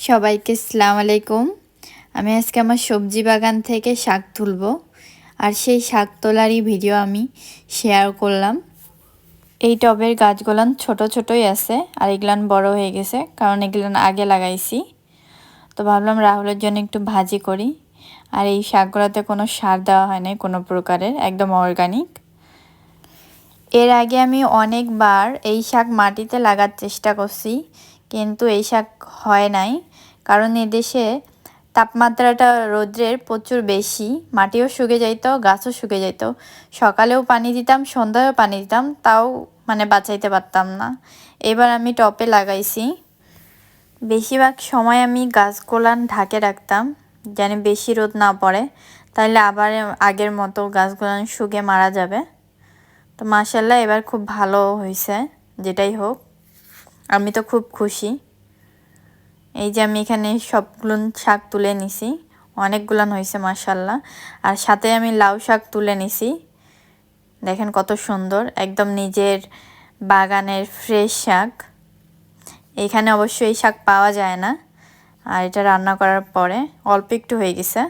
সবাইকে আসসালামু আলাইকুম। আমি আজকে আমার সবজি বাগান থেকে শাক তুলবো, আর সেই শাক তোলারই ভিডিও আমি শেয়ার করলাম। এই টবের গাছগুলান ছোট ছোটই আছে, আর এগুলান বড় হয়ে গেছে কারণ এগুলান আগে লাগাইছি। তো ভাবলাম রাহুলের জন্য একটু ভাজি করি। আর এই শাকগুলোতে কোনো সার দেওয়া হয় নাই কোনো প্রকারের, একদম অর্গানিক। এর আগে আমি অনেকবার এই শাক মাটিতে লাগার চেষ্টা করছি, কিন্তু এই শাক হয় নাই, কারণ এদেশে তাপমাত্রাটা রৌদ্রের প্রচুর বেশি, মাটিও শুকিয়ে যাইতো, গাছও শুকিয়ে যাইতো। সকালেও পানি দিতাম, সন্ধ্যায়ও পানি দিতাম, তাও বাঁচাইতে পারতাম না। এবার আমি টপে লাগাইছি। বেশিরভাগ সময় আমি গাছগুলান ঢাকে রাখতাম যেন বেশি রোদ না পড়ে, তাহলে আবার আগের মতো গাছগুলান শুকিয়ে মারা যাবে। তো মাশাআল্লাহ এবার খুব ভালো হয়েছে। যেটাই হোক, আমি তো খুব খুশি। এই যে আমি এখানে সবগুলো শাক তুলে নিছি, অনেকগুলান হয়েছে মাশাআল্লাহ। আর সাথে আমি লাউ শাক তুলে নিছি, দেখেন কত সুন্দর, একদম নিজের বাগানের ফ্রেশ শাক। এখানে অবশ্যই এই শাক পাওয়া যায় না, আর এটা রান্না করার পরে অল্প একটু হয়ে গেছে।